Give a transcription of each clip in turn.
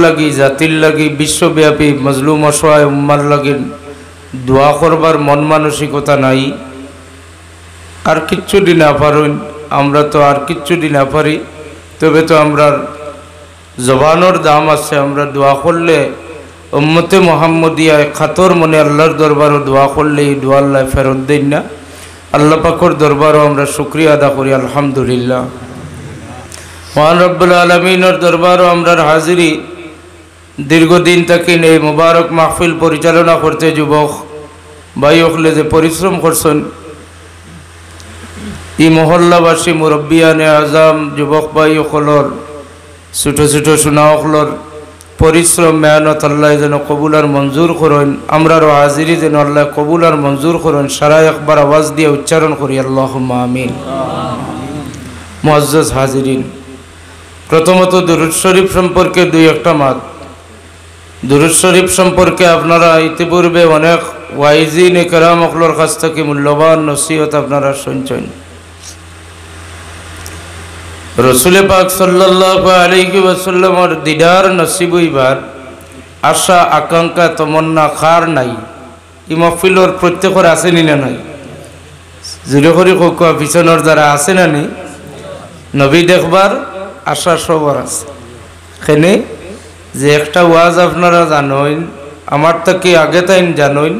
লাগি জাতির লাগি বিশ্বব্যাপী মজলুম অসহায় উম্মার লাগি দোয়া করবার মন মানসিকতা নাই আর কিচ্ছু দি না পারুন আমরা তো আর কিচ্ছু দি না পারি তবে তো আমরা জবানোর দাম আছে আমরা দোয়া করলে উম্মতে মুহাম্মদিয়া খাতর মনে আল্লাহর দরবারও দোয়া করলে এই দোয়া আল্লাহ ফেরত দেন না আল্লাহ পাকের দরবারও আমরা শুকরিয়া আদা করি আলহামদুলিল্লাহ মহান রব্বুল আলামিনের দরবারও আমরা হাজিরি দীর্ঘদিন থেকে এই মুবারক মাহফিল পরিচালনা করতে যুবক ভাই হলে যে পরিশ্রম করছেন এই মহল্লাবাসী মুরব্বিয়ানে আজম যুবক ভাই হলর ছোট ছোট সোনা হলর পরিশ্রম মেহনত আল্লাহ যেন কবুল আর মঞ্জুর করেন আমরারও হাজিরি যেন আল্লাহ কবুল আর মঞ্জুর করেন সারা একবার আওয়াজ দিয়ে উচ্চারণ করি আল্লাহুম্মা আমিন মুআজ্জাজ হাজিরিন প্রথমত দুরূদ শরীফ সম্পর্কে দুই একটা মাত দুরূদ শরীফ সম্পর্কে আপনারা ইতিপূর্বে অনেক ওয়াইজিন কেরাম হকলর কাছ থেকে মূল্যবান নসিহত আপনারা শুনছেন রসুল পাক সাল্লাল্লাহু আলাইহি ওয়াসাল্লামের দিদার নসিব হইবার আশা আকাঙ্ক্ষা তমন্না খার নাই এই মাহফিলর প্রত্যেকের আছে নি না নাই জুড়ে করি কোকা পিছনের যারা আছে না নি নবী দেখবার আশা সবার আছে এখানে যে একটা ওয়াজ আপনারা জানেন আমার থেকে আগে তাইন জানেন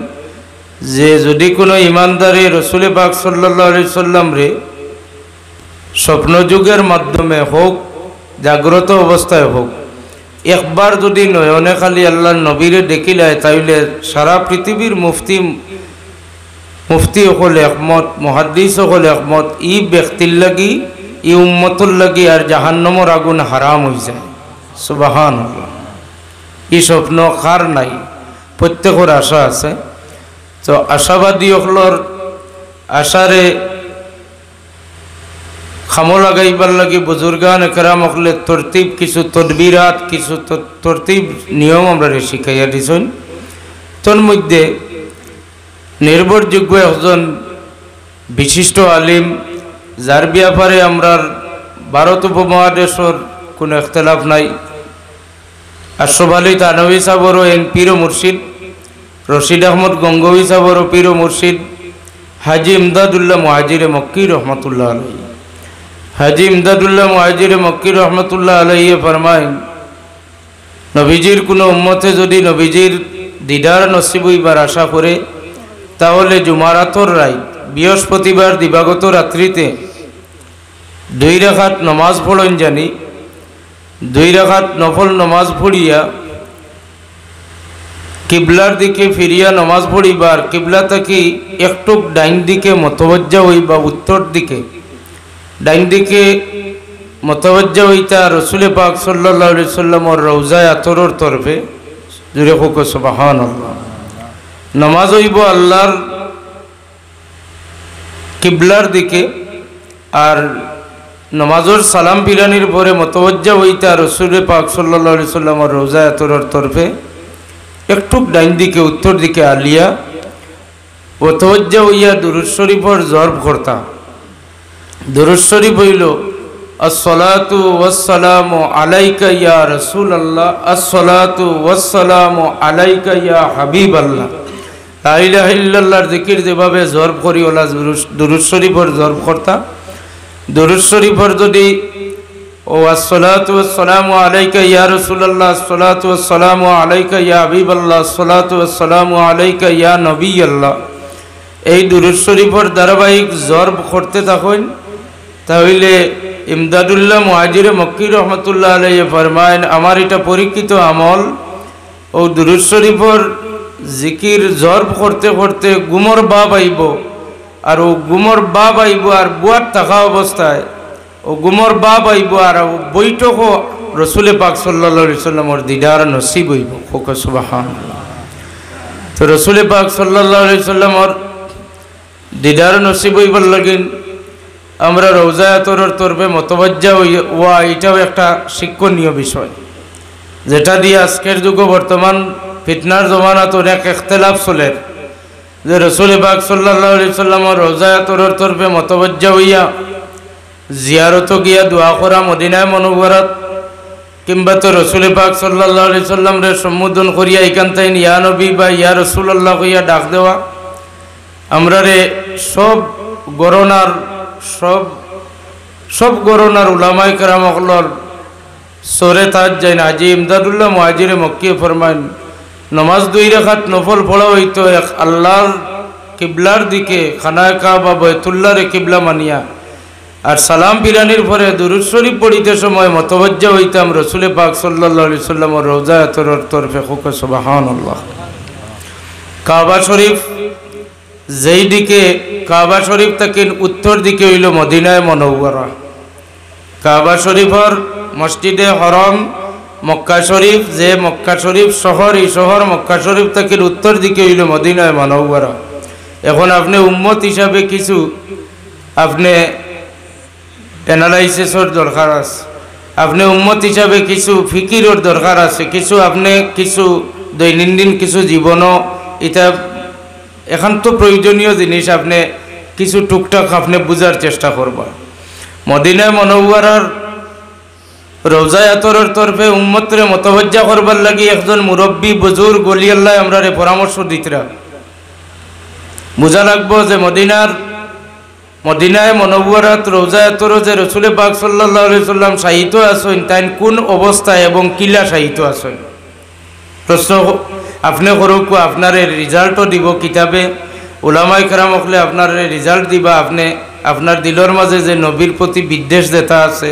যে যদি কোনো ইমানদারে রসুল পাক সাল্লাল্লাহু আলাইহি ওয়াসাল্লাম রে স্বপ্নযুগের মাধ্যমে হোক জাগ্রত অবস্থায় হোক একবার যদি নয়নে খালি আল্লাহর নবীরে দেখিলায় তাইলে সারা পৃথিবীর মুফতি হল একমত মুহাদ্দিস হল একমত ই ব্যক্তির লাগি ই উম্মতুর লাগি আর জাহান্নামের আগুন হারাম হয়ে যায় সুবহানাল্লাহ এই স্বপ্ন কার নাই প্রত্যেকের আশা আছে তো আশাবাদী হলর আশারে খামো লাগাইবার লাগি বুজুর্গান একরাম হকলে তরতিব কিছু তদবিরাত কিছু তরতিব নিয়ম আমরা শিখাইয়া দিছেন তোর মধ্যে নির্ভরযোগ্য একজন বিশিষ্ট আলিম যার ব্যাপারে আমরা ভারত উপমহাদেশের কোনো ইখতিলাফ নাই আশরাফ আলী থানভী সাহেবেরও পীর ও মুর্শিদ রশিদ আহমদ গঙ্গোহী সাহেবেরও পীর ও মুর্শিদ হাজি ইমদাদুল্লাহ মুহাজিরে মক্কি রহমতুল্লাহ আলাইহি হাজি ইমদাদুল্লাহ মুহাজিরে মক্কি রহমতুল্লাহ আলাইহি ফরমায় নবীজির কোনো উম্মতে যদি নবীজির দিদার নসিব হইবার আশা করে তাহলে জুমারাতর রাত বৃহস্পতিবার দিবাগত রাত্রিতে 2 রাকাত নামাজ পড়েন জানি 2 রাকাত নফল নামাজ পড়িয়া কিবলার দিকে ফিরিয়া নামাজ পড়িবার কিবলা থেকে একটু ডাইন দিকে মতওয়াজ্জা হইবা উত্তর দিকে ডাইন দিকে মতওয়াজ্জা হইতা রসুল পাক সাল্লাল্লাহু আলাইহি ওয়াসাল্লামের রওজায়ে আতরের তরফে জুড়ে হোক সুবহানাল্লাহ নামাজ হইব আল্লাহর কিবলার দিকে আর নামাজের সালাম ফিরানির পরে মতওয়াজ্জা হইতা রসুল পাক সাল্লাল্লাহু আলাইহি ওয়াসাল্লামের রওজায়ে আতরের তরফে একটু ডাইন দিকে উত্তর দিকে আলিয়া মতওয়াজ্জা হইয়া দুরূদ শরীফের জর্ব করতা দুরূদ শরীফ হইল আসসালাতু ওয়াসসালামু আলাইকা ইয়া রাসূলুল্লাহ আসসালাতু ওয়াসসালামু আলাইকা ইয়া হাবিবাল্লাহ লা ইলাহা ইল্লাল্লাহর জিকির যেভাবে জর্ব করি ওলা দুরূদ শরীফের জর্ব করতা দুরূদ শরীফের যদি ও আসসালাতু ওয়াসসালামু আলাইকা ইয়া রাসূলুল্লাহ আসসালাতু ওয়াসসালামু আলাইকা ইয়া হাবিবাল্লাহ আসসালাতু ওয়াসসালামু আলাইকা ইয়া নবিয়াল্লাহ এই দুরূদ শরীফের ধারাবাহিক জর্ব করতে থাকেন তাহলে ইমদাদুল্লাহ মুহাজিরে মক্কি রহমতুল্লাহ আলাইহি ফরমায়েন আমার এটা পরীক্ষিত আমল ও দুরূদ শরীফের জিকির জর্ব করতে করতে গুমর বাপ আইব আর ও গুমর বাপ আইব আর বুয়ার থাকা অবস্থায় ও গুমর বাপ আইব আর বৈঠক রসুল পাক সাল্লাল্লাহু আলাইহি ওয়াসাল্লামের দিদার নসিব হইব হোক সুবহানাল্লাহ তো রসুল পাক সাল্লাল্লাহু আলাইহি ওয়াসাল্লামের দিদার নসিব হইবার লাগিন আমরা রওজায়ে আতরের তরফে মতওয়াজ্জা হওয়া এটাও একটা শিক্ষণীয় বিষয় যেটা দিয়ে আজকের যুগে বর্তমান ফিতনার জমানাত অনেক ইখতিলাফ চলে যে রসুল পাক সাল্লাল্লাহু আলাইহি ওয়াসাল্লামের রওজায়ে আতরের তরফে মতওয়াজ্জা হইয়া জিয়ারত গিয়া দোয়া করা মদিনায় মুনাওয়ারাত কিংবা তো রসুল পাক সাল্লাল্লাহু আলাইহি সাল্লাম রে সম্বোধন করিয়া এখান থেকে ইয়া নবী বা ইয়া রাসূলুল্লাহ কইয়া ডাক দেওয়া আমরা রে সব গরনার উলামায়ে কেরাম হলর সরে তাজ যাই না। আজি ইমদাদুল্লাহ মুহাজিরে মক্কি ফরমান নামাজ 2 রাকাত নফল পড়া হইতো এক আল্লাহর কিবলার দিকে খানায়ে কাবা বাইতুল্লাহর কিবলা মানিয়া আর সালাম ফিরানির পরে দুরূদ শরীফ পড়িতে সময় মতওয়াজ্জা হইতাম রাসূল পাক সাল্লাল্লাহু আলাইহি সাল্লামের রওজা আতরের তরফে। খুব সুবহানাল্লাহ। কাবা শরীফ যেই দিকে কাবা শরীফ থেকে উত্তর দিকে হইল মদিনায়ে মুনাওয়ারা। কাবা শরীফের মসজিদে হরম মক্কা শরীফ যে মক্কা শরীফ শহর এই শহর মক্কা শরীফ থেকে উত্তর দিকে হইল মদিনায়ে মুনাওয়ারা। এখন আপনি উম্মত হিসাবে কিছু আপনি অ্যানালাইসিসের দরকার আছে, আপনি উম্মত হিসাবে কিছু ফিকিরের দরকার আছে, কিছু আপনি কিছু দৈনন্দিন কিছু জীবনও এটা এখন তো প্রয়োজনীয় জিনিস আপনি কিছু টুকটাক আপনি বুঝার চেষ্টা করবা। মদিনায়ে মুনাওয়ারার রওজা আতরের তরফে উম্মতরে মতওয়াজ্জা করবার লাগি একজন মুরব্বী বুজুর্গ ওলি আল্লাহ আমরা পরামর্শ দিতরা। বোঝা লাগবো যে মদিনায়ে মুনাওয়ারাত রওজা আতর যে রাসূল পাক সাল্লাল্লাহু আলাইহি সাল্লাম শাহিত আছেন তাই কোন অবস্থায় এবং কিলা শাহিত আছেন প্রশ্ন আপনি করুক। আপনার রেজাল্টও দিব কিতাবে উলামায়ে কেরাম হলে আপনার রেজাল্ট দিবা। আপনি আপনার দিলের মাঝে যে নবীর প্রতি বিদ্বেষ যেটা আছে,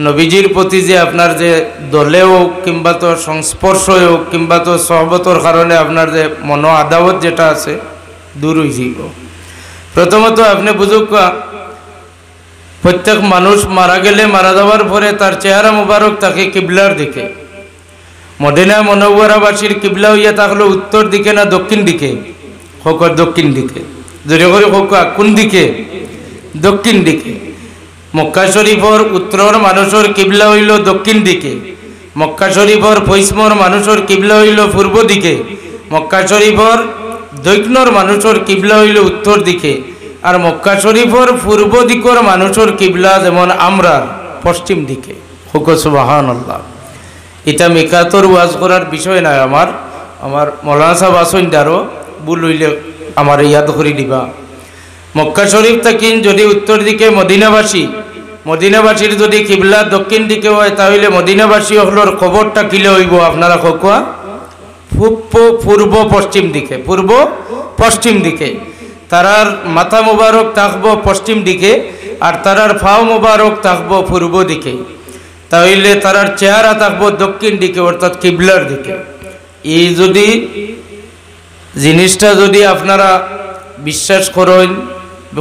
নবীজির প্রতি যে আপনার যে দলে হোক কিংবা তো সংস্পর্শ হোক কিংবা তো সহবতর কারণে আপনার যে মনো আদাবত যেটা আছে দূর হয়ে যাব। প্রথমত আপনি বুঝুক প্রত্যেক মানুষ মারা গেলে মারা যাওয়ার পরে তার চেহারা মুবারক থাকে কিবলার দিকে। মদিনায়ে মুনাওয়ারাবাসীর কিবলা হইয়া থাকলো উত্তর দিকে না দক্ষিণ দিকে? হোক দক্ষিণ দিকে। যদি করে হোক কোন দিকে? দক্ষিণ দিকে। মক্কা শরীফর উত্তর মানুষের কিবলা হইল দক্ষিণ দিকে, মক্কা শরীফর পশ্চিমর মানুষের কিবলা হইল পূর্ব দিকে, মক্কা শরীফর দক্ষিণর মানুষের কিবলা হইল উত্তর দিকে, আর মক্কা শরীফর পূর্ব দিকের মানুষের কিবলা যেমন আমরা পশ্চিম দিকে। হুক সুবহানাল্লাহ। এটা মিকাতর ওয়াজ করার বিষয় নাই। আমার মৌলানা সাহেব আসেন দারো ভুল হইলে আমার ইয়াদ করে দিবা। মক্কা শরীফ থেকে যদি উত্তর দিকে মদিনাবাসীর যদি কিবলা দক্ষিণ দিকে হয় তাহলে মদিনাবাসী হলোর খবরটা কিলে হইব আপনারা কোয়া পূর্ব পশ্চিম দিকে। তারার মাথা মুবারক থাকবো পশ্চিম দিকে আর তারার ফাও মুবারক থাকবো পূর্ব দিকে। তাহলে তারার চেহারা থাকবো দক্ষিণ দিকে অর্থাৎ কিবলার দিকে। এই যদি জিনিসটা যদি আপনারা বিশ্বাস করেন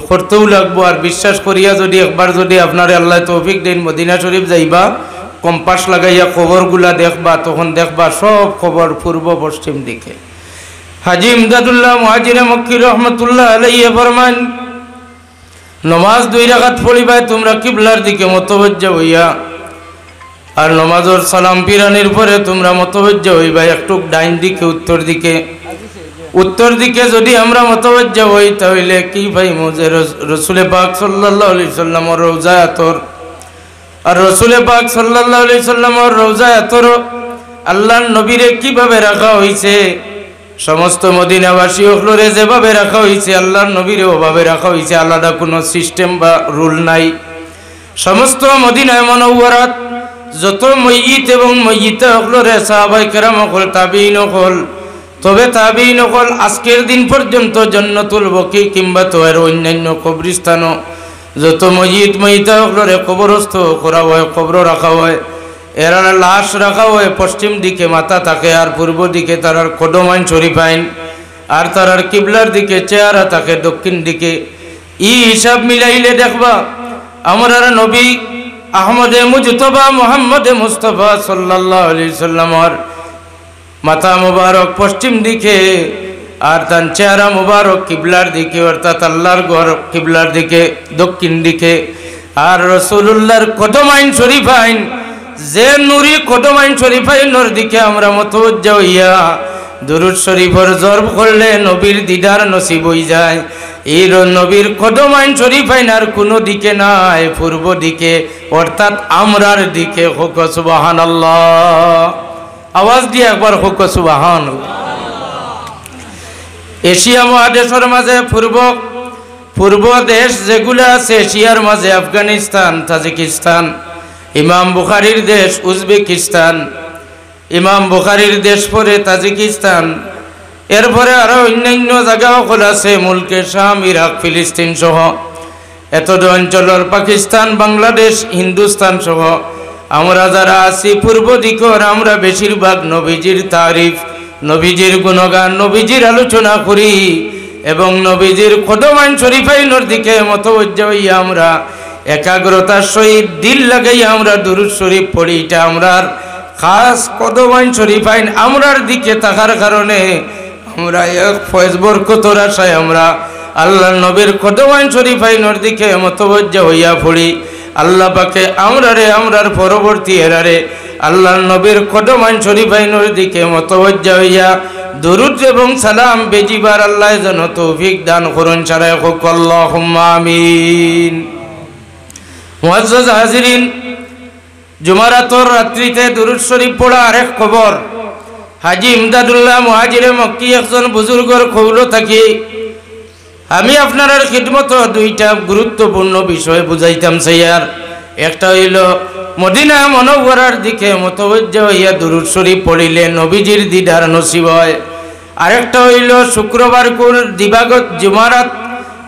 করতেও লাগবো আর বিশ্বাস করিয়া যদি একবার যদি আপনার আল্লাহ তৌফিক দেন মদিনা শরীফ যাইবা কম্পাস লাগাইয়া খবরগুলা দেখবা তখন দেখবা সব খবর পূর্ব পশ্চিম দিকে। হাজী ইমদাদুল্লাহ মুহাজিরে মক্কি রহমতুল্লাহ আলাইহি ফরমান নমাজ 2 রাকাত পড়িবাই তোমরা কিবলার দিকে মতওয়াজ্জা হইয়া আর নমাজের সালাম ফিরানির পরে তোমরা মতওয়াজ্জা হইবা একটু ডাইন দিকে উত্তর দিকে যদি আমরা মতওয়াজ্জা হই তাহলে কি ভাই মুজে রাসূল পাক সাল্লাল্লাহু আলাইহি সাল্লামের রওজা আতর আর রাসূল পাক সাল্লাল্লাহু আলাইহি সাল্লামের রওজা আতর আল্লাহর নবীরে কিভাবে রাখা হইছে সমস্ত মদিনাবাসী হলরে যেভাবে রাখা হইছে আল্লাহর নবীরে ওভাবে রাখা হইছে। আলাদা কোনো সিস্টেম বা রুল নাই। সমস্ত মদিনায়ে মুনাওয়ারাত যত ময়িত এবং ময়িতা হলরে সাহাবায়ে কেরাম হল তাবিঈন হল তবে তাবিঈন হল আজকের দিন পর্যন্ত জান্নাতুল বকি কিংবা তো এর অন্যান্য কবরস্থানও যত ময়িতা হলরে কবরস্থ করা হয় কবর রাখা হয় এরা লাশ রাখা হয় পশ্চিম দিকে মাথা থাকে আর পূর্ব দিকে তারার কদমাইন শরীফাইন আর তারার কিবলার দিকে চেহারা থাকে দক্ষিণ দিকে। ই হিসাব মিলাইলে দেখবা আমরা নবী আহমদে মুজতবা মুহাম্মদে মুস্তাফা সাল্লাল্লাহু আলাইহি সাল্লামের মাথা মুবারক পশ্চিম দিকে আর তার চেহারা মুবারক কিবলার দিকে অর্থাৎ আল্লাহর ঘর কিবলার দিকে দক্ষিণ দিকে। আর রাসূলুল্লাহর কদমাইন শরীফাইন যে নুরি কদমাইন শরীফাইনের দিকে আমরা মতওয়াজ্জা হইয়া দুরূদ শরীফের জরব করলে নবীর দিদার নসিব হই যায়। এই নবীর কদম আইন শরীফ আইনার কোনো দিকে নাই, পূর্ব দিকে অর্থাৎ আমরার দিকে। হোক সুবহানাল্লাহ, আওয়াজ দিয়ে একবার হোক সুবহানাল্লাহ। এশিয়া মহাদেশের মাঝে পূর্ব দেশ যেগুলো আছে এশিয়ার মাঝে আফগানিস্তান, তাজিকিস্তান, ইমাম বুখারীর দেশ উজবেকিস্তান, ইমাম বুখারীর দেশ পরে তাজিকিস্তান, এরপরে আরো অন্যান্য জায়গাও আছে, মুলকে শাম, ইরাক, ফিলিস্তিন সহ এত অঞ্চলের পাকিস্তান, বাংলাদেশ, হিন্দুস্তান সহ আমরা যারা আছি পূর্ব দিকর, আমরা বেশিরভাগ নবীজির তারিফ, নবীজির গুণগান, নবীজির আলোচনা করি এবং নবীজির কদমাইন শরীফাইনের দিকে মতবজ্জ হইয়া আমরা একাগ্রতার সহিত দিল লাগাইয়া আমরা দুরূদ শরীফ পড়ি। এটা আমরার খাস কদমাইন শরীফাইন আমরার দিকে থাকার কারণে আমরা এক ফয়েজ বরকতের আশায় আমরা আল্লাহ নবীর কদমাইন শরীফাইনের দিকে মতবজ্জ হইয়া পড়ি। আল্লাহ পাকে আমরার পরবর্তী এরারে আল্লাহ নবীর কদমাইন শরীফাইনের দিকে মতবজ্জ হইয়া দুরূদ এবং সালাম বেজিবার আল্লাহ যেন তৌফিক দান করুন। সারায় হোক আল্লাহুম্মা আমিন। মুআজ্জাজ হাজিরিন, জুমারাতর রাত্রিতে দুরূদ শরীফ পড়া আরেক খবর। হাজী ইমদাদুল্লাহ মুহাজিরে মক্কি একজন বুজুর্গর কৌলো থাকি আমি আপনার খিদমত দুইটা গুরুত্বপূর্ণ বিষয় বুঝাইতাম চাইয়ার। একটা হইল মদিনা মুনাওয়ারার দিকে মতবজ্জ হইয়া দুরূদ শরীফ পড়িলে নবীজির দিদার নসিব হয়। আরেকটা হইল শুক্রবার কোন দিবাগত জুমারাত,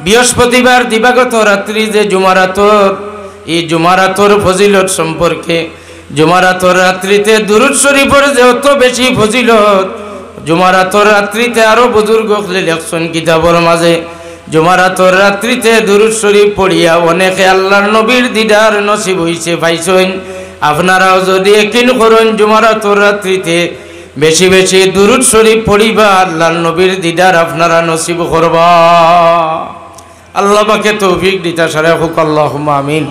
বৃহস্পতিবার দিবাগত রাত্রি যে জুমারাতর, এই জুমারাতর ফজিলত সম্পর্কে, জুমারাতর রাত্রিতে দুরূদ শরীফের যে অত বেশি ফজিলত, জুমারাতর রাত্রিতে আরো বুজুর্গ লেখছেন কিতাবের মাঝে, জুমারাতর রাত্রিতে দুরূদ শরীফ পড়িয়া অনেকে আল্লাহর নবীর দিদার নসিব হইছে পাইছেন। আপনারাও যদি একদিন করেন জুমারাতর রাত্রিতে বেশি বেশি দুরূদ শরীফ পড়িবা, আল্লাহর নবীর দিদার আপনারা নসিব করবা। আল্লাহ পাকে তৌফিক দিতা সারা হোক আল্লাহুম্মা আমিন।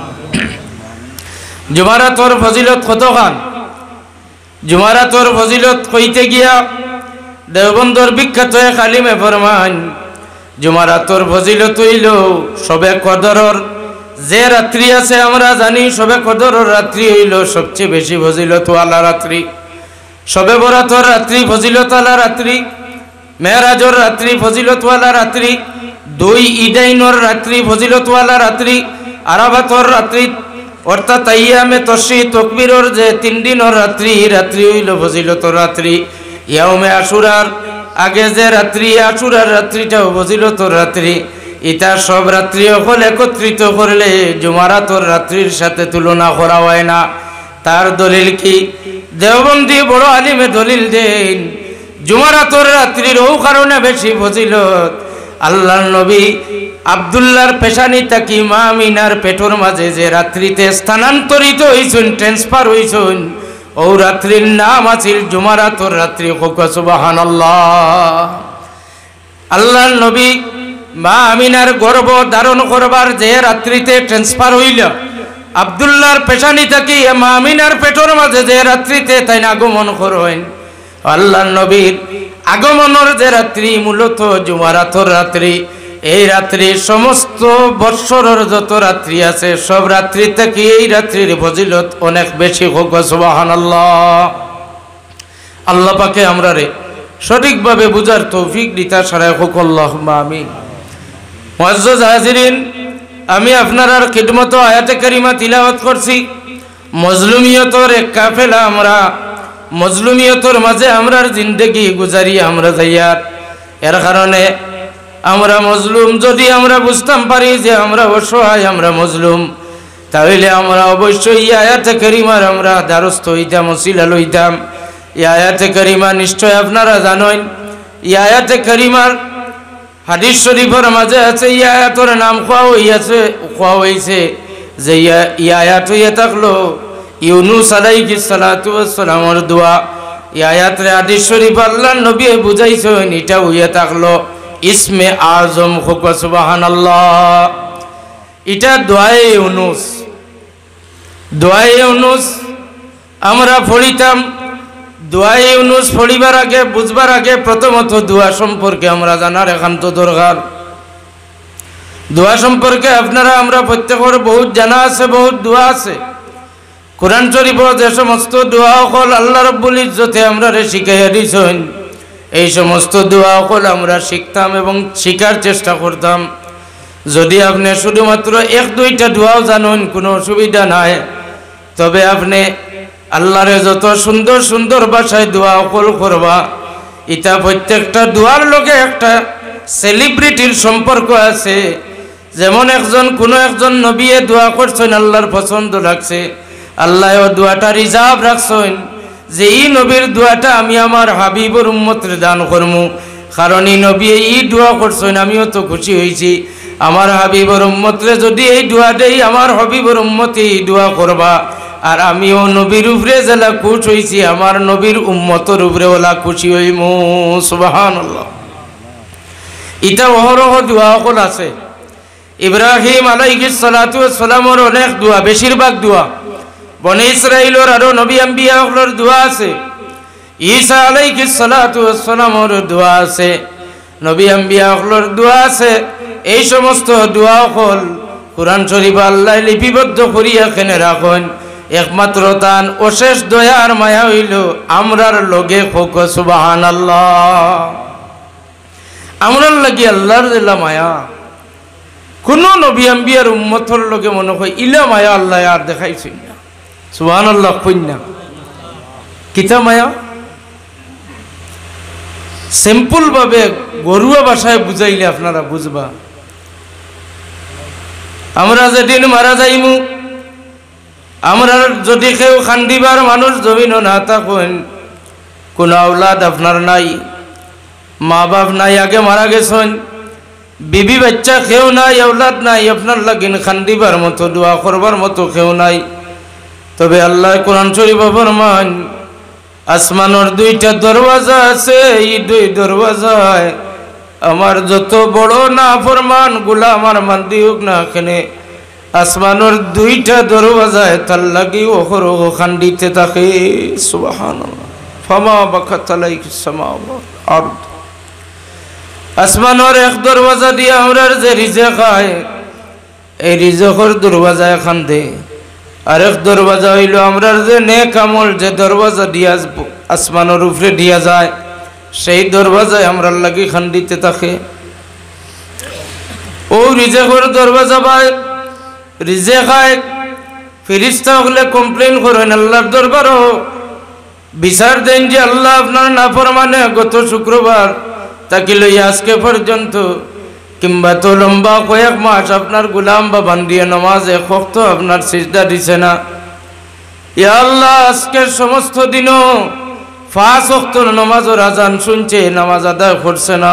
জুমারাতর ফজিলত কতখান? জুমারাতর ফজিলত কইতে গিয়া দেওবন্দর বিখ্যাত এক আলিমে ফরমান, জুমারাতর ফজিলত হইল সবে কদরর যে রাত্রি আছে আমরা জানি, সবে কদরর রাত্রি হইল সবচেয়ে বেশি ফজিলতওয়ালা রাত্রি। সবে বরাতর রাত্রি ফজিলতওয়ালা রাত্রি, মেরাজর রাত্রি ফজিলতওয়ালা রাত্রি, দুই ঈদাইনর রাত্রি ফজিলতওয়ালা রাত্রি, আরাফাতর রাত্রি অর্থাৎ আইয়ামে তশরিক তাকবীরর যে 3 দিনের রাত্রি, রাত্রি হইল ফজিলতর রাত্রি। ইয়াউমে আশুরার আগে যে রাত্রি, আশুরার রাত্রিটাও ফজিলতর রাত্রি। এটা সব রাত্রি হল একত্রিত করলে জুমারাতর রাত্রির সাথে তুলনা করা হয় না। তার দলিল কি? দেওবন্দি বড় আলিমে দলিল দেন, জুমারাতর রাত্রির ও কারণে বেশি ফজিলত, আল্লাহর নবী আব্দুল্লাহর পেশানি তাকি মা আমিনার পেটর মাঝে যে রাত্রিতে স্থানান্তরিত হইছেন, ট্রান্সফার হইছেন, ও রাত্রির নাম আছিল জুমারাতর রাত্রি। সুবহানাল্লাহ। আল্লাহর নবী মা আমিনার গর্ভ ধারণ করবার যে রাত্রিতে ট্রান্সফার হইল, আব্দুল্লাহর পেশানি তাকি মা আমিনার পেটর মাঝে যে রাত্রিতে তাই আগমন করেন, আল্লাহর নবীর আগমনের যে রাত্রি মূলত জুমারাতর রাত্রি। এই রাত্রি সমস্ত বৎসরের যত রাত্রি আছে সব রাত্রি থেকে এই রাত্রির ফজিলত অনেক বেশি। হোক সুবহানাল্লাহ। আল্লাহ পাকে আমরা রে সঠিকভাবে বুঝার তৌফিক দিতা সারায় হোক আল্লাহুম্মা আমিন। মুআজ্জাজ হাজিরিন, আমি আপনার খিদমত আয়াতে কারিমা তিলাওয়াত করছি। মজলুমিয়তর এক কাফেলা, আমরা মজলুমিয়তর মাঝে আমরার জিন্দেগি গুজারি আমরা যাইয়ার। এর কারণে আমরা মজলুম যদি আমরা বুঝতাম পারি যে আমরা অসহায়, আমরা মজলুম, তাহলে আমরা অবশ্যই আয়াতে কারিমার আমরা দ্বারস্থ হইতাম, ওসিলা লইতাম। এই আয়াতে কারিমা নিশ্চয় আপনারা জানেন, এই আয়াতে কারিমার হাদিস শরীফের মাঝে আছে, এই আয়াতের নাম খোয়া হয়েছে যে এই আয়াত হইয়া থাকলো ইউনুস আলাইহিস সালাতু ওয়াস সালামের দোয়া। এই আয়াতের হাদিস শরীফ আল্লাহর নবী বুঝাইছেন, এটা হইয়া থাকলো ইসমে আজম। হোক সুবহানাল্লাহ। এটা দোয়ায়ে ইউনুস। দোয়ায়ে ইউনুস আমরা পড়িতাম। দোয়ায়ে ইউনুস পড়িবার আগে, বুঝবার আগে প্রথমত দোয়া সম্পর্কে আমরা জানার একান্ত দরকার। দোয়া সম্পর্কে আপনারা আমরা প্রত্যেকের বহুত জানা আছে, বহুত দোয়া আছে। কোরআন শরীফে যে সমস্ত দোয়া হল আল্লাহ রাব্বুল ইজ্জতে আমরা শিখাইয়া দিয়েছেন, এই সমস্ত দোয়া হল আমরা শিখতাম এবং শিখার চেষ্টা করতাম। যদি আপনি শুধুমাত্র এক দুইটা দোয়াও জানেন কোনো অসুবিধা নাই, তবে আপনি আল্লাহরে যত সুন্দর সুন্দর ভাষায় দোয়া হল করবা, এটা প্রত্যেকটা দোয়ার লগে একটা সেলিব্রিটির সম্পর্ক আছে। যেমন কোনো একজন নবী দোয়া করছেন, আল্লাহর পছন্দ লাগছে, আল্লাহ ও দোয়াটা রিজার্ভ রাখছেন যে এই নবীর দোয়াটা আমি আমার হাবিবর উম্মতের দান করবো, কারণ এই নবী এই দোয়া করছেন, আমিও তো খুশি হয়েছি। আমার হাবিবর উম্মতরে যদি এই দোয়া দেই, আমার হাবিবর উম্মতে এই দোয়া করবা, আর আমিও নবীর উপরে জেলা খুশ হয়েছি, আমার নবীর উম্মতর উপরে ওলা খুশি হইমু। সুবহানাল্লাহ। এটা অহরহ দোয়া সকল আছে। ইব্রাহিম আলাইহিস সালাতু ওয়াস সালামের অনেক দোয়া, বেশিরভাগ দোয়া বনি ইসরাইলের আরো নবী আম্বিয়া সকলের দোয়া আছে। ঈসা আলাইহিস সালাতু ওয়াস সালামের দোয়া আছে, নবী আম্বিয়া সকলের দোয়া আছে। এই সমস্ত দোয়া সকল কোরআন শরীফ আল্লাহ লিপিবদ্ধ করিয়া কেনে রাখেন। একমাত্র তান অশেষ দয়ার মায়া হইল আমরার লগে হোক সুবহানাল্লাহ। আমরার লাগি আল্লাহর দিলা মায়া, কোন নবী আম্বিয়ার উম্মতর লগে মনে হয় ইলা মায়া আল্লাহ আর দেখাইছেন না। সুবহানাল্লাহ কইনা কিতা মায়া? সিম্পল ভাবে গরুয়া ভাষায় বুঝাইলে আপনারা বুঝবা। আমরা যেদিন মারা যাইমু, আমরা যদি কেউ খান্দিবার মানুষ জমিন না থাকেন, কোন আওলাদ আপনার নাই, মা বাপ নাই, আগে মারা গেছেন, বিবি বাচ্চা কেউ নাই, আওলাদ নাই, আপনার লাগিন খান্দিবার মতো দোয়া করবার মতো কেউ নাই। তবে আল্লাহ কোরআন শরীফে ফরমান, আসমানের দুইটা দরওয়াজা আছে, এই দুই দরওয়াজায় আমার যত বড় না ফরমান গোলাম আর মান্দি হোক না এখানে, আসমানের দুইটা দরওয়াজায় তার লাগি ওহরহ খান্দিতে থাকে। সুবহানাল্লাহ। ফামা বাকাত আলাইহিস সামাওয়াত আরদ। আসমানের এক দরওয়াজা দিয়ে আমরা যে রিজেক হয়, এই রিজেকের দরওয়াজায় খান্দে। আরেক দরওয়াজা হইল আমরা যে নেক আমল, যে দরওয়াজা দিয়া আসমানের উপরে দিয়া যায়, সেই দরওয়াজায় আমরা লাগি খান্দিতে থাকে। ও রিজেকের দরওয়াজা ভাই রিজেক হয়, ফেরেশতা হলে কমপ্লেন করেন আল্লাহর দরবারও, বিচার দেন যে আল্লাহ আপনার নাফরমানে গত শুক্রবার তাকে লইয়া আজকে পর্যন্ত কিংবা তো লম্বা কয়েক মাস আপনার গোলাম বা বান্দিয়া নামাজ এক ওয়াক্ত আপনার সিজদা দিছে না। ইয়া আল্লাহ, আজকের সমস্ত দিনও 5 ওয়াক্ত নামাজের আজান শুনছে, নামাজ আদায় করছে না।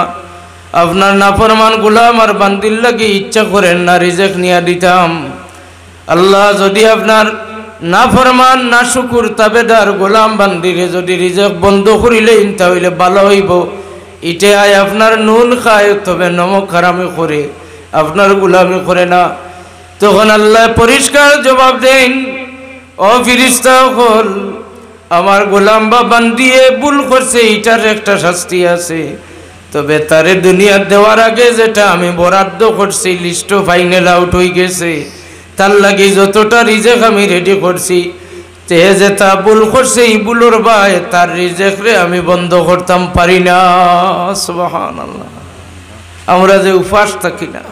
আপনার নাফরমান গোলাম আর বান্দির লাগি ইচ্ছা করেন না রিজেক নিয়ে দিতাম। আল্লাহ, যদি আপনার নাফরমান না শুকুর তাবেদার গোলাম বান্দিরে যদি রিজেক বন্ধ করিলে তাহলে ভালো হইব। ইটে আয় আপনার নুন খায়, তবে নমক হারামি করে, আপনার গোলামি করে না। তখন আল্লাহ পরিষ্কার জবাব দেন, ও ফেরেশতা হল আমার গোলাম বা বান্দিয়ে ভুল করছে, এটার একটা শাস্তি আছে। তবে তারে দুনিয়া দেওয়ার আগে যেটা আমি বরাদ্দ করছি, লিস্ট ফাইনাল আউট হয়ে গেছে, তার লাগি যতটা রিজেক আমি রেডি করছি, তে যে তা ভুল করছে এই ভুলোর ভাই তার রিজেক রে আমি বন্ধ করতাম পারি না। সুবহানাল্লাহ। আমরা যে উপাস থাকি না,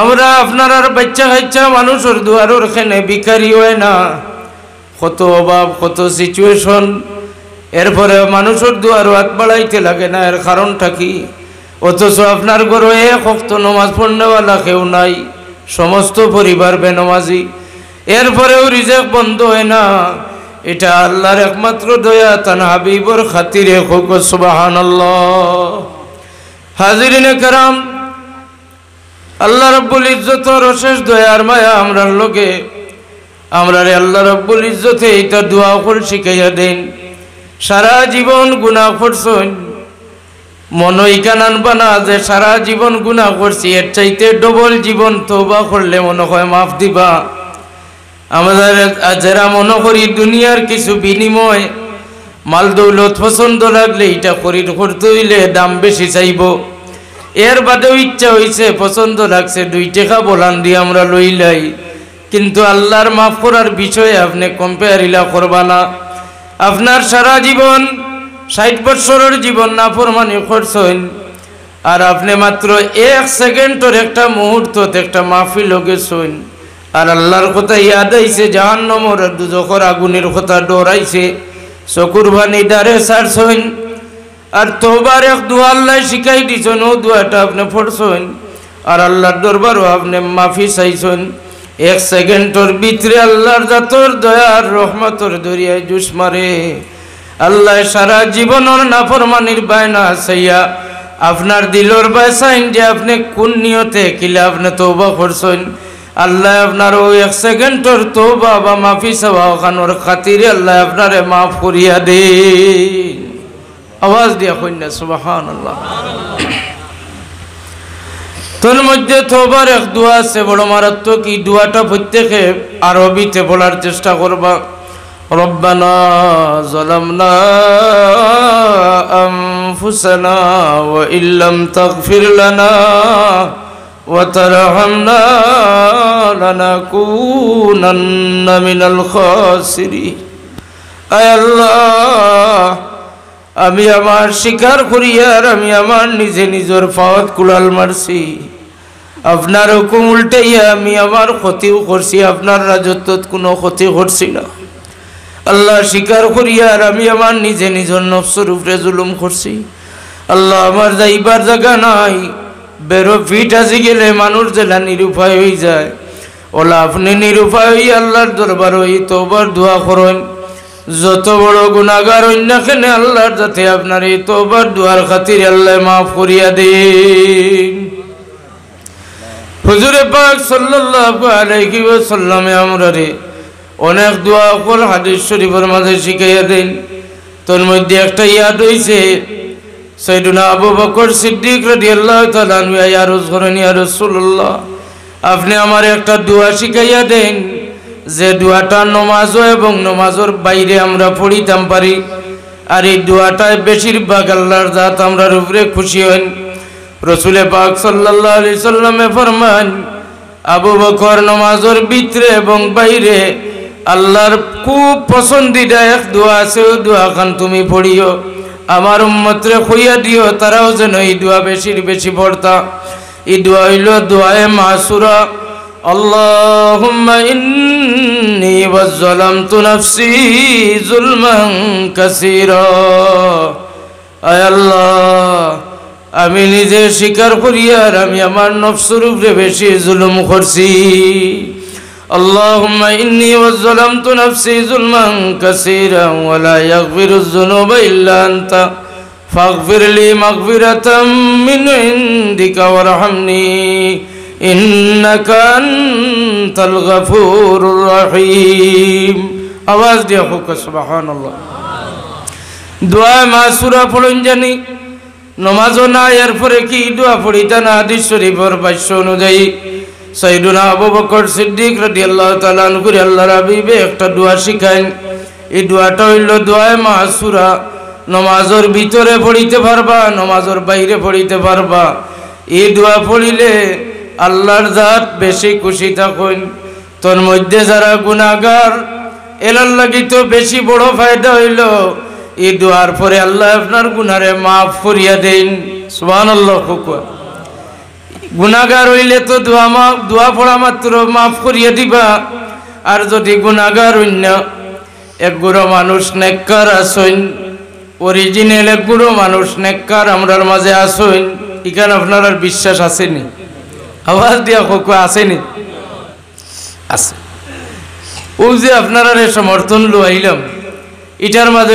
আমরা আপনার আর বাচ্চা কাচ্চা মানুষের দুয়ারের খেনে ভিখারি হয় না, কত অভাব, কত সিচুয়েশন, এরপরে মানুষের দুয়ারও হাত বাড়াইতে লাগে না। এর কারণটা কি? অথচ আপনার ঘরে এক ওয়াক্ত নামাজ পড়নেওয়ালা কেউ নাই, সমস্ত পরিবার বেনমাজি, এরপরেও রিজেক বন্ধ হয় না। এটা আল্লাহর একমাত্র দয়া, তান হাবিবর খাতিরে হোক সুবহানাল্লাহ। হাজিরিনে কেরাম, আল্লাহ রাব্বুল ইজ্জতের অশেষ দয়ার মায়া আমরার লোকে, আমরা আল্লাহ রাব্বুল ইজ্জতে এটা দোয়া করে শিখাইয়া দেন। সারা জীবন গুনাহ করছেন, মনই কানান বানা যে সারা জীবন গুনাহ করছি, এর চাইতে ডবল জীবন তওবা করলে মনে হয় মাফ দিবা। আমাদের যারা মনে করি দুনিয়ার কিছু বিনিময়, মাল দৌলত পছন্দ লাগলে এটা করতে হইলে দাম বেশি চাইব, এর বাদেও ইচ্ছা হইছে, পছন্দ লাগছে, 2 টাকা বলান দিয়ে আমরা লইলাই, কিন্তু আল্লাহর মাফ করার বিষয়ে আপনি কম্পেয়ারিলা করবা না। আপনার সারা জীবন 60 বছরের জীবন নাফরমানি করছেন, আর আপনি মাত্র 1 সেকেন্ডের একটা মুহূর্ত একটা মাহফিল গেছেন, আর আল্লাহর কথা ইয়াদ আইছে, জাহান্নামের দুজখের আগুনের কথা ডরাইছে, চকুর পানি ডারে ছাড়ছেন, আর তওবার এক দোয়া আল্লাহ শিখাই দিছেন, ও দোয়াটা আপনি পড়ছেন, আর আল্লাহর দরবারও আপনি মাফি চাইছেন। 1 সেকেন্ডের ভিতরে আল্লাহর জাতর দয়ার রহমতের দরিয়ায় জুস মারে। আল্লাহ সারা জীবনের নাফরমানির বায়না চাইয়া আপনার দিলর বাসাইন যে আপনি কোন নিয়তে কিলা আপনি তওবা করছেন। আল্লাহ আপনার ওই 1 সেকেন্ডের তওবা বা মাফি চাওয়া ওখানোর খাতিরে আল্লাহ আপনারে মাফ করিয়া দেন। আওয়াজ দিয়া কইনা সুবহানাল্লাহ। তোর মধ্যে তওবার এক দোয়া আছে বড় মারাত্মক। এই দোয়াটা প্রত্যেকে আরবিতে বলার চেষ্টা করবা। রব্বানা যালামনা আনফুসানা ওয়া ইল্লাম তাগফির লানা ওয়া তারহামনা লানাকুনান্না মিনাল খাসিরিন। আয় আল্লাহ, আমি আমার স্বীকার করি আর আমি আমার নিজে নিজের পাওয়াত কুলাল মারছি। আপনার হুকুম উল্টাইয়া আমি আমার ক্ষতিও করছি, আপনার রাজত্বত কোনো ক্ষতি করছি না। আল্লাহ স্বীকার করি আর আমি আমার নিজে নিজের নফসের উপরে জুলুম করছি। আল্লাহ, আমার যাইবার জায়গা নাই, বেরো ফিট আসি গেলে মানুষ জেলা নিরুপায় হয়ে যায়। ওলা আপনি নিরুপায় হই আল্লাহর দরবার হই তওবার দোয়া করেন। যত বড় গুনাহগার হইন না কেন আল্লাহর যাতে আপনার এই তওবার দোয়ার খাতির আল্লাহ মাফ করিয়া দেন। হুজুরে পাক সাল্লাল্লাহু আলাইহি ওয়াসাল্লাম আমরারে অনেক দোয়া কল হাদিস শরীফের মাঝে শিখাইয়া দেন। তোর মধ্যে একটা ইয়াদ হইছে, সাইয়েদুনা আবু বকর সিদ্দিক রাদিয়াল্লাহু তাআলা আনহু আরজ করেন, ইয়া রাসূলুল্লাহ, আপনি আমার একটা দোয়া শিখাইয়া দেন যে দোয়াটা নমাজও এবং নমাজের বাইরে আমরা পড়িতাম পারি, আর এই দোয়াটায় বেশিরভাগ আল্লাহর জাত আমরার উপরে খুশি হন। রসুলে পাক সাল্লাল্লাহু আলাইহি সাল্লামে ফরমান, আবু বকর নমাজের ভিতরে এবং বাইরে আল্লাহর খুব পছন্দিদা এক দোয়া আছে, ওই দোয়া খান তুমি পড়িও, আমার উম্মতরে কইয়া দিও তারাও যেন এই দোয়া বেশি পড়তা। এই দোয়া হইল দোয়ায়ে মাসুরা। আল্লাহুম্মা ইন্নী ওয়াজ্জালামতু নাফসি যুলমান কাসীরা। আয় আল্লাহ, আমি নিজে স্বীকার করি আর আমি আমার নফসের উপরে বেশি জুলুম করছি। আল্লাহুম্মা ইন্নী ওয়াজ্জালামতু নাফসি যুলমান কাসীরা ওয়া লা ইয়াগফিরুয যুনুবা ইল্লা আনতা ফাগফিরলি মাগফিরাতাম মিন ইনদিকা ওয়ারহামনি ইন্নাকা আনতাল গফুরুর রহিম। আওয়াজ দিয়া হোক সুবহানাল্লাহ। দোয়া মাসুরা পড়ুন জানি, নমাজও না, এরপরে কি দোয়া পড়িতা না। হাদিস শরীফের ভাষ্য অনুযায়ী সাইয়েদুনা আবু বকর সিদ্দিক রাদিয়াল্লাহু তাআলা আনহু আল্লাহর হাবিবে একটা দোয়া শিখান। এই দোয়াটা হইল দোয়ায়ে মাসুরা। নমাজের ভিতরে পড়িতে পারবা, নমাজের বাইরে পড়িতে পারবা। এই দোয়া পড়িলে আল্লাহর জাত বেশি খুশি থাকুন। তোর মধ্যে যারা গুনাহগার এলার লাগি তো বেশি বড় ফায়দা হইল এই দোয়ার পরে আল্লাহ আপনার গুনারে মাফ করিয়া দেন। সুবহানাল্লাহ। গুনাহগার হইলে তো দোয়া পড়া মাত্র মাফ করিয়া দিবা। আর যদি গুনাহগার হইন, একগুলো মানুষ নেককার আসইন, অরিজিনাল একগুলো মানুষ নেককার আমরার মাঝে আসইন, এখানে আপনার আর বিশ্বাস আসেনি? আওয়াজ দিয়া কোকো আসেনি? আছে। ও যে আপনারা সমর্থন লইলাম, এটার মাঝে